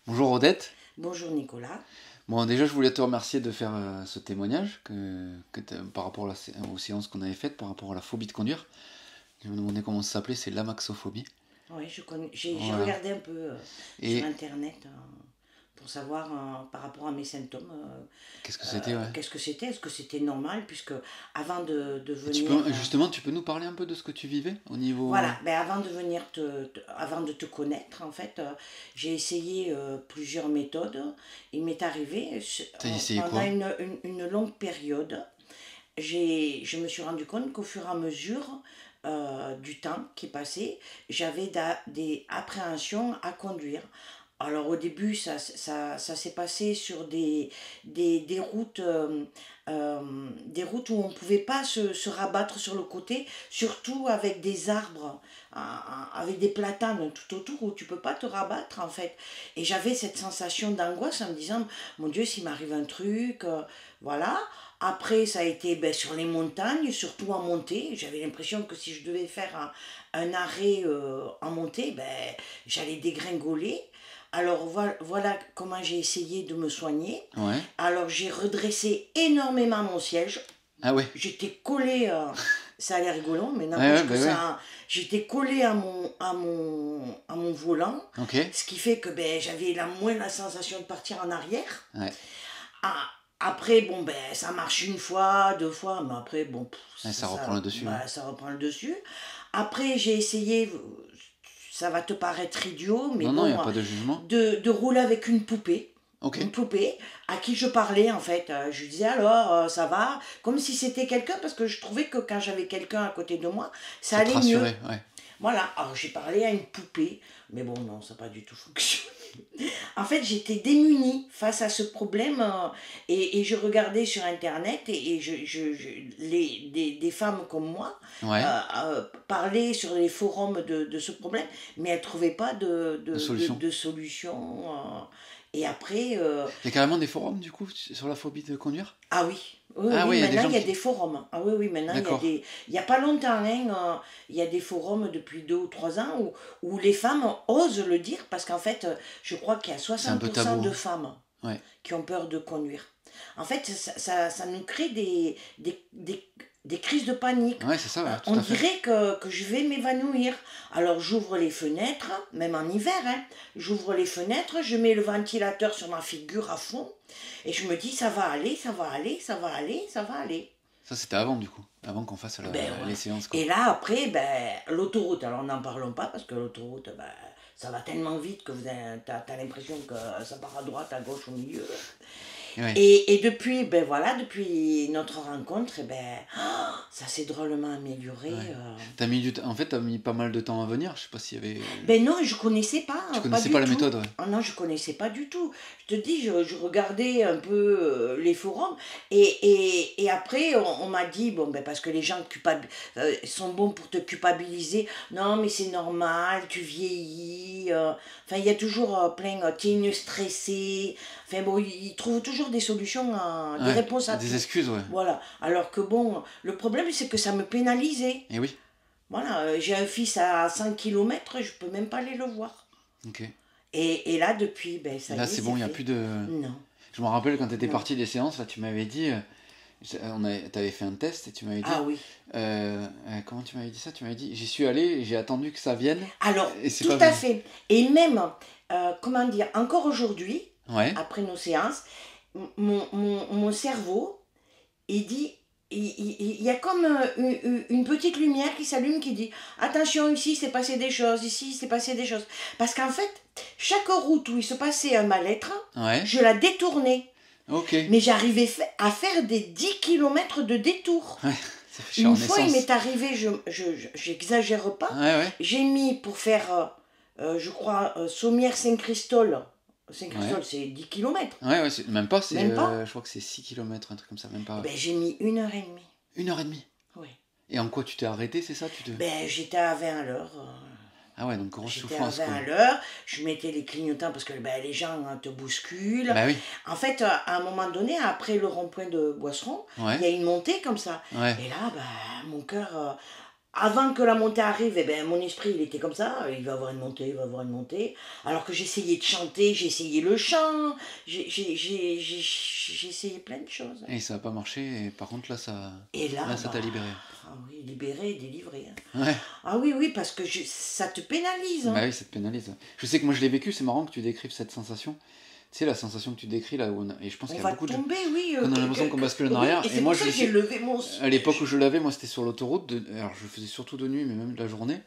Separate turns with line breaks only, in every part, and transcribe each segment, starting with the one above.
Bonjour Odette.
Bonjour Nicolas.
Bon, déjà, je voulais te remercier de faire ce témoignage par rapport aux séances qu'on avait faites, par rapport à la phobie de conduire. Je me demandais comment ça s'appelait, c'est l'amaxophobie.
Oui, je connais, j'ai
Voilà.
regardé un peu sur
Et
internet pour savoir par rapport à mes symptômes
qu'est-ce que c'était, ouais.
qu'est-ce que c'était, est-ce que c'était normal, puisque avant de
Et tu
venir,
peux, justement, tu peux nous parler un peu de ce que tu vivais au niveau...
voilà, ben avant de venir avant de te connaître, en fait, j'ai essayé plusieurs méthodes. Il m'est arrivé
T'as essayé
pendant
quoi?
une longue période, je me suis rendu compte qu'au fur et à mesure du temps qui passait, j'avais des appréhensions à conduire. Alors au début, ça s'est passé sur des routes où on ne pouvait pas se rabattre sur le côté, surtout avec des arbres, avec des platanes tout autour où tu ne peux pas te rabattre en fait. Et j'avais cette sensation d'angoisse en me disant, mon Dieu, s'il m'arrive un truc, voilà. Après, ça a été sur les montagnes, surtout en montée. J'avais l'impression que si je devais faire un arrêt en montée, j'allais dégringoler. Alors voilà comment j'ai essayé de me soigner.
Ouais.
Alors j'ai redressé énormément mon siège.
Ah ouais.
J'étais collée, ça a l'air rigolo, mais
Ouais,
n'empêche
ouais,
que
bah ouais.
ça, j'étais collée à mon volant,
Ok.
ce qui fait que j'avais moins la sensation de partir en arrière.
Ouais.
Ah, après, ça marche une fois, deux fois, mais après,
Ouais, ça reprend le dessus, hein.
ça reprend le dessus. Après, j'ai essayé, ça va te paraître idiot, mais
Non, non, il n'y a
bon,
pas de jugement.
de rouler avec une poupée.
Ok.
Une poupée à qui je parlais en fait. Je lui disais alors, ça va, comme si c'était quelqu'un, parce que je trouvais que quand j'avais quelqu'un à côté de moi, ça
Ça te
allait mieux.
rassurait, ouais.
Voilà, alors j'ai parlé à une poupée, mais bon, non, ça n'a pas du tout fonctionné. En fait, j'étais démunie face à ce problème et je regardais sur Internet et des femmes comme moi
Ouais.
parlaient sur les forums de ce problème, mais elles ne trouvaient pas
De solution.
de solution. Et après,
Il y a carrément des forums, du coup, sur la phobie de conduire?
ah oui, oui,
Ah
oui,
oui, il y a des
maintenant
gens
il y a
qui...
des forums. Ah oui, oui, maintenant
D'accord.
il y a pas longtemps, hein, il y a des forums depuis 2 ou 3 ans où les femmes osent le dire parce qu'en fait, je crois qu'il y a
C'est un peu
60%
tabou,
de
hein.
femmes
Ouais.
qui ont peur de conduire. En fait, ça nous crée des crises de panique.
Ouais, c'est ça, ouais, tout
On
à fait.
dirait que je vais m'évanouir. Alors j'ouvre les fenêtres, même en hiver, hein, j'ouvre les fenêtres, je mets le ventilateur sur ma figure à fond, et je me dis ça va aller, ça va aller, ça va aller, ça va aller.
Ça, c'était avant, du coup. Avant qu'on fasse les
Ouais.
séances, quoi.
Et là, après, l'autoroute, alors n'en parlons pas, parce que l'autoroute, ça va tellement vite que t'as l'impression que ça part à droite, à gauche, au milieu.
Ouais.
Et depuis, depuis notre rencontre, ça s'est drôlement amélioré.
Ouais. En fait, t'as mis pas mal de temps à venir. Je sais pas s'il y avait...
Non, je connaissais pas,
Tu
pas
connaissais
du
pas la
tout.
méthode, ouais.
Ah non, je connaissais pas du tout. Je te dis, je regardais un peu les forums et après on m'a dit, parce que les gens sont bons pour te culpabiliser. Non, mais c'est normal, tu vieillis. Enfin, il y a toujours plein, t'es une stressée. Enfin bon, ils trouvent toujours des solutions, des
Ouais,
réponses à
des
tout.
excuses, ouais.
Voilà. Alors que bon, le problème c'est que ça me pénalisait.
Et oui.
Voilà, j'ai un fils à 100 km, je peux même pas aller le voir.
Ok.
Et là, depuis, ça y
Là,
est,
c'est bon, il n'y a
fait.
plus de...
Non.
Je me rappelle quand t'étais
Non.
parti des séances, là, tu m'avais dit... T'avais fait un test et tu m'avais dit...
Ah oui.
Comment tu m'avais dit ça? Tu m'avais dit, j'y suis allé et j'ai attendu que ça vienne.
Alors,
Et c'est
tout
pas
à
venu.
fait. Et même, comment dire, encore aujourd'hui,
Ouais.
après nos séances, mon cerveau, il dit, il y a comme une petite lumière qui s'allume qui dit attention, ici s'est passé des choses, ici s'est passé des choses. Parce qu'en fait, chaque route où il se passait un mal-être,
Ouais.
je la détournais.
Ok.
Mais j'arrivais à faire des 10 km de détour.
Ouais. Ça fait chier en
Une fois, il
essence.
m'est arrivé, j'exagère pas,
Ouais, ouais.
j'ai mis pour faire, je crois, Sommières-Saint-Christol. Saint-Christol,
Ouais.
c'est 10 km.
Ouais, ouais, même pas, c'est...
Même pas.
je crois que c'est 6 km, un truc comme ça, même pas.
J'ai mis 1h30.
1h30.
Oui.
Et en quoi tu t'es arrêté, c'est ça?
J'étais à 20 à l'heure.
Ah ouais, donc grosse
J'étais à
souffrance,
20
quoi.
à l'heure, je mettais les clignotants parce que les gens te bousculent.
Bah oui.
En fait, à un moment donné, après le rond-point de Boisseron,
Ouais.
il y a une montée comme ça.
Ouais.
Et là, mon cœur, avant que la montée arrive, eh ben, mon esprit, il était comme ça, il va avoir une montée, il va avoir une montée. Alors que j'essayais de chanter, j'ai essayé le chant, j'ai essayé plein de choses.
Et ça n'a pas marché, et par contre,
Et là,
là, ça t'a libéré.
ah oui, libéré, délivré. Hein.
Ouais,
Ah oui, oui, parce que ça te pénalise.
bah
Hein.
oui, ça te pénalise. Je sais que moi, je l'ai vécu, c'est marrant que tu décrives cette sensation. Tu sais, la sensation que tu décris là, et je pense
On
qu'il y a
va
beaucoup de gens
tomber, oui.
qu'on a l'impression qu'on bascule en
Oui,
arrière.
et
Et
c'est
moi,
pour ça que j'ai levé mon...
à l'époque où je l'avais, moi, c'était sur l'autoroute. Alors, je le faisais surtout de nuit, mais même de la journée,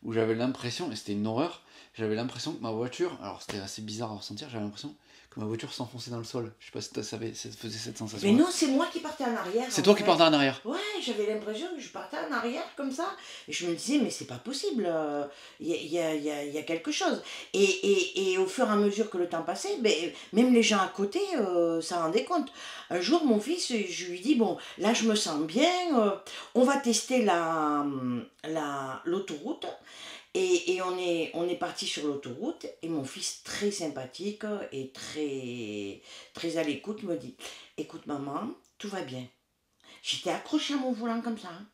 où j'avais l'impression, et c'était une horreur, j'avais l'impression que ma voiture, alors c'était assez bizarre à ressentir, j'avais l'impression que ma voiture s'enfonçait dans le sol. Je sais pas si tu savais, ça faisait cette
Mais
sensation-là.
non, c'est moi qui partais en arrière.
C'est
en
toi qui
fait.
partais en arrière.
Ouais, j'avais l'impression que je partais en arrière comme ça. Et je me disais, mais c'est pas possible. Il y a quelque chose. Et au fur et à mesure que le temps passait, ben, même les gens à côté s'en rendaient compte. Un jour, mon fils, je lui dis, bon, là, je me sens bien. On va tester l'autoroute. Et on est parti sur l'autoroute. Et mon fils, très sympathique et très à l'écoute, me dit, écoute, maman, tout va bien. J'étais accrochée à mon volant comme ça. Hein.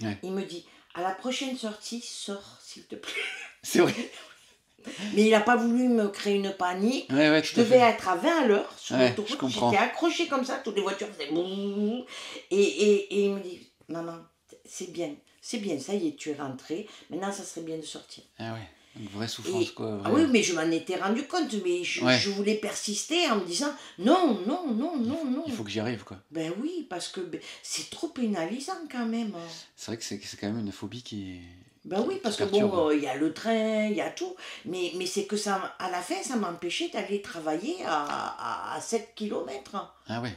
Ouais.
Il me dit, à la prochaine sortie, sors, s'il te plaît.
C'est vrai.
Mais il n'a pas voulu me créer une panique.
Ouais,
Je
tout à
devais
fait.
être à 20 à l'heure sur
Ouais, je
l'autoroute.
comprends.
J'étais accrochée comme ça, toutes les voitures faisaient boum. Et il me dit, maman, c'est bien, ça y est, tu es rentrée. Maintenant, ça serait bien de sortir.
Ah ouais, une vraie souffrance, quoi.
Ah oui, mais je m'en étais rendu compte, mais je voulais persister en me disant non, non, non, non, non.
Il faut que j'y arrive, quoi.
Ben oui, parce que c'est trop pénalisant quand même.
C'est vrai que c'est quand même une phobie qui.
Ben oui, parce que bon, il y a le train, il y a tout, mais c'est que ça, à la fin, ça m'empêchait d'aller travailler à 7 km.
Ah ouais.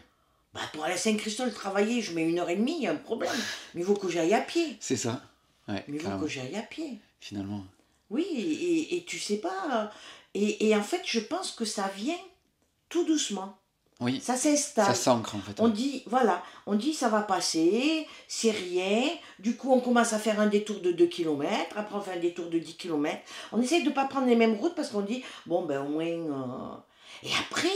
Ben, pour aller à Saint-Christophe travailler, je mets 1h30, il y a un problème. Mais il faut que j'aille à pied.
C'est ça. Ouais,
Mais il faut que j'aille à pied.
Finalement.
Oui, et tu sais pas. Et en fait, je pense que ça vient tout doucement.
Oui.
Ça s'installe.
Ça s'ancre en fait.
On dit, voilà, on dit ça va passer, c'est rien. Du coup, on commence à faire un détour de 2 km, après on fait un détour de 10 km. On essaie de ne pas prendre les mêmes routes parce qu'on dit, bon, ben au moins. Et après,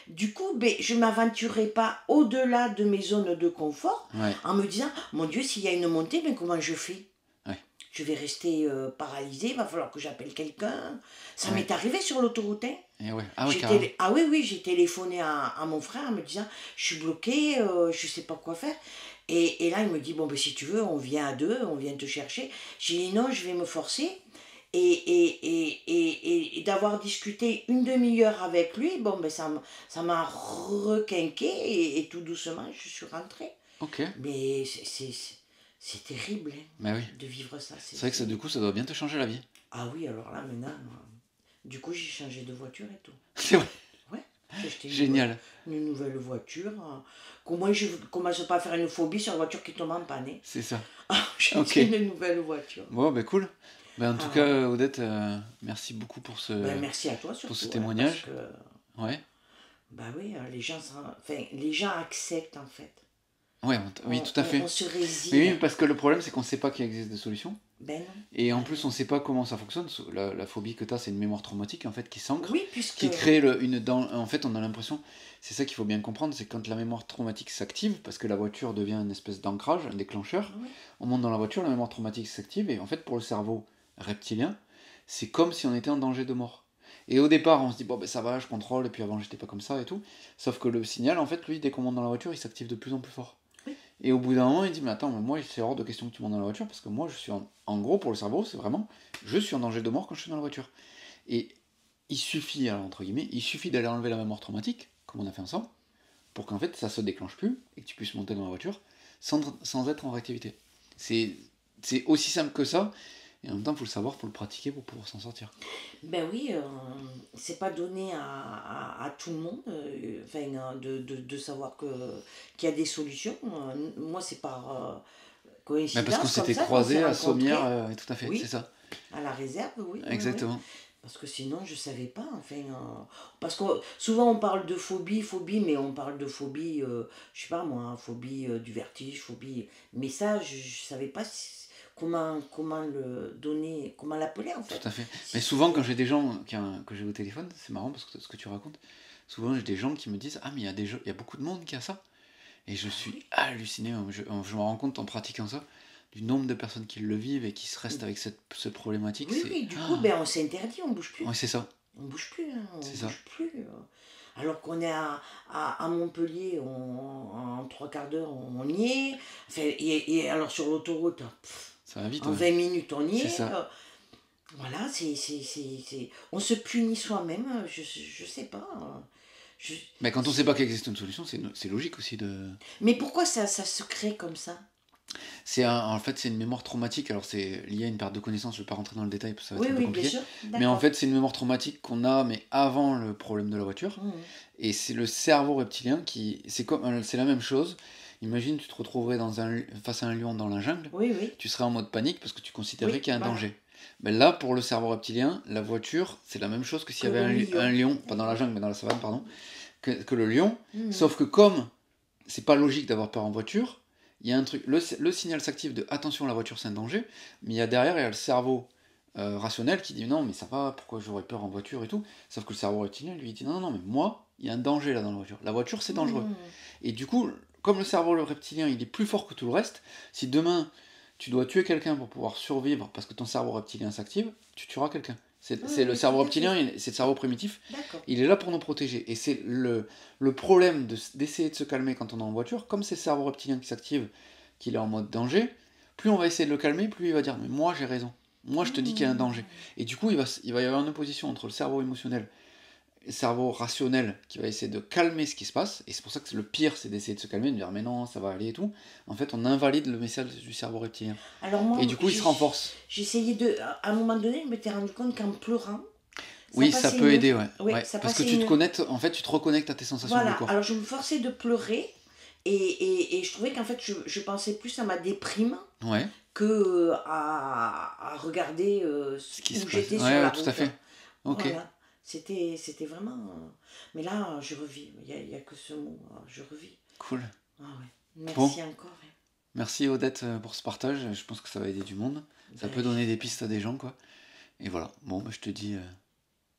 du coup, ben, je ne m'aventurerai pas au-delà de mes zones de confort en me disant, mon Dieu, s'il y a une montée, ben, comment je fais? Je vais rester paralysée, il va falloir que j'appelle quelqu'un. Ça m'est arrivé sur l'autoroute. Hein.
Et ouais. Ah oui,
oui, j'ai téléphoné à mon frère en me disant, je suis bloquée, je ne sais pas quoi faire. Et là, il me dit, bon, ben, si tu veux, on vient à deux, on vient te chercher. J'ai dit, non, je vais me forcer. Et d'avoir discuté une demi-heure avec lui, bon, ben, ça m'a requinqué et tout doucement, je suis rentrée.
Ok.
Mais c'est terrible de vivre ça.
C'est vrai que ça, du coup, ça doit bien te changer la vie.
Ah oui, alors là, maintenant, du coup, j'ai changé de voiture et tout.
C'est vrai.
Ouais. J'ai acheté
Génial.
Une nouvelle voiture. Qu'au moins, je ne commence pas à faire une phobie sur la voiture qui tombe en panne.
C'est ça.
J'ai acheté une nouvelle voiture.
Bon, ben cool. Ben, en tout cas, Odette, merci beaucoup pour
merci à toi surtout,
pour ce témoignage.
Parce que,
ouais.
Bah oui, les gens acceptent en fait.
Ouais, oui, tout à fait.
On se résigne.
Mais oui, parce que le problème, c'est qu'on ne sait pas qu'il existe des solutions.
Ben non.
Et en plus, on ne sait pas comment ça fonctionne. La phobie que tu as, c'est une mémoire traumatique en fait qui s'ancre,
oui, puisque...
qui crée en fait, on a l'impression, c'est ça qu'il faut bien comprendre, c'est quand la mémoire traumatique s'active, parce que la voiture devient une espèce d'ancrage, un déclencheur. Oui. On monte dans la voiture, la mémoire traumatique s'active, et en fait, pour le cerveau reptilien, c'est comme si on était en danger de mort. Et au départ, on se dit, bon, ben ça va, je contrôle, et puis avant, j'étais pas comme ça et tout. Sauf que le signal, en fait, lui, dès qu'on monte dans la voiture, il s'active de plus en plus fort. Et au bout d'un moment, il dit, mais attends, moi, c'est hors de question que tu montes dans la voiture, parce que moi, je suis en gros, pour le cerveau, c'est vraiment, je suis en danger de mort quand je suis dans la voiture. Et il suffit, alors, entre guillemets, il suffit d'aller enlever la mémoire traumatique, comme on a fait ensemble, pour qu'en fait, ça se déclenche plus, et que tu puisses monter dans la voiture, sans être en réactivité. C'est aussi simple que ça, et en même temps, il faut le savoir, il faut le pratiquer pour pouvoir s'en sortir.
Ben oui, c'est pas donné à tout le monde de savoir qu'il y a des solutions. Moi, c'est par coïncidence.
Mais parce qu'on s'était croisés à Sommières, tout à fait, oui, c'est ça.
À la réserve, oui.
Exactement.
Oui. Parce que sinon, je savais pas. Parce que souvent, on parle de phobie, mais on parle de phobie, je sais pas moi, phobie du vertige, phobie. Mais ça, je savais pas comment le donner, comment l'appeler en fait.
Tout à fait. Mais souvent quand j'ai des gens que j'ai au téléphone, c'est marrant parce que ce que tu racontes, souvent j'ai des gens qui me disent, ah mais il y a beaucoup de monde qui a ça. Et je suis halluciné, je me rends compte en pratiquant ça, du nombre de personnes qui le vivent et qui se restent avec cette problématique,
Oui,
c'est...
oui, du coup, ben, on s'interdit, on bouge plus.
Ouais, c'est ça.
On bouge plus, hein, on
C'est ça.
bouge plus. Alors qu'on est à Montpellier, en 3 quarts d'heure, on y est. Enfin, et alors sur l'autoroute,
Ça va vite,
en
ouais.
20 minutes, on y
C'est
est.
ça.
Voilà, on se punit soi-même, je sais pas. Je-
Mais quand on sait pas qu'il existe une solution, c'est logique aussi de...
Mais pourquoi ça se crée comme ça?
En fait, c'est une mémoire traumatique. Alors, c'est lié à une perte de connaissance. Je vais pas rentrer dans le détail parce que ça va
Oui,
être un peu
oui, bien
compliqué.
sûr.
Mais en
D'accord.
fait, c'est une mémoire traumatique qu'on a, mais avant le problème de la voiture.
Mhm.
Et c'est le cerveau reptilien qui... C'est la même chose. Imagine, tu te retrouverais face à un lion dans la jungle.
Oui, oui.
Tu serais en mode panique parce que tu considérais
Oui,
qu'il y a un
voilà.
danger. Ben là, pour le cerveau reptilien, la voiture, c'est la même chose que s'il y
Que
avait
le
un
lion.
lion, pas dans la jungle, mais dans la savane, pardon, que le lion.
Mhm.
Sauf que comme c'est pas logique d'avoir peur en voiture, il y a un truc, le signal s'active de attention, la voiture c'est un danger, mais il y a le cerveau rationnel qui dit non, mais ça va, pourquoi j'aurais peur en voiture et tout. Sauf que le cerveau reptilien lui dit non, non, non, mais moi, il y a un danger là dans la voiture. La voiture c'est dangereux.
Mhm.
Et du coup, comme le cerveau reptilien il est plus fort que tout le reste, si demain tu dois tuer quelqu'un pour pouvoir survivre parce que ton cerveau reptilien s'active, tu tueras quelqu'un. C'est
Oui,
le
oui,
cerveau
tout à
reptilien,
fait.
c'est le cerveau primitif,
D'accord.
il est là pour nous protéger. Et c'est le problème d'essayer de se calmer quand on est en voiture, comme c'est le cerveau reptilien qui s'active, qu'il est en mode danger, plus on va essayer de le calmer, plus il va dire mais moi j'ai raison. Moi je te dis qu'il y a un danger. Et du coup il va y avoir une opposition entre le cerveau émotionnel et le cerveau rationnel qui va essayer de calmer ce qui se passe. Et c'est pour ça que le pire c'est d'essayer de se calmer, de dire mais non ça va aller et tout. En fait on invalide le message du cerveau reptilien.
Alors moi,
Et du coup il se renforce.
j'essayais à un moment donné, je m'étais rendu compte qu'en pleurant,
Oui, ça
passait
peut aider, ouais.
Oui,
Ouais.
ça
Parce que
passait
tu te
une...
connectes, en fait, tu te reconnectes à tes sensations du
Voilà,
corps.
alors je me forçais de pleurer et je trouvais qu'en fait je pensais plus à ma déprime
Ouais.
que à regarder
Ce qui
où
se passe.
j'étais
Ouais,
sur la
ouais, tout
route.
à fait. Ok.
Voilà, c'était vraiment... Mais là, je revis, il y a que ce mot, je revis.
Cool.
Ah ouais.
Bon.
Merci encore. Hein.
Merci Odette pour ce partage. Je pense que ça va aider du monde. Ça
Ben,
peut donner des pistes à des gens, quoi. Et voilà. Bon, bah, je te dis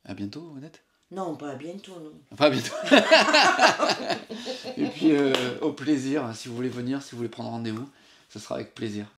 à bientôt, Odette.
Non, pas à bientôt, non.
Enfin, à bientôt. Et puis, au plaisir. Si vous voulez venir, si vous voulez prendre rendez-vous, ce sera avec plaisir.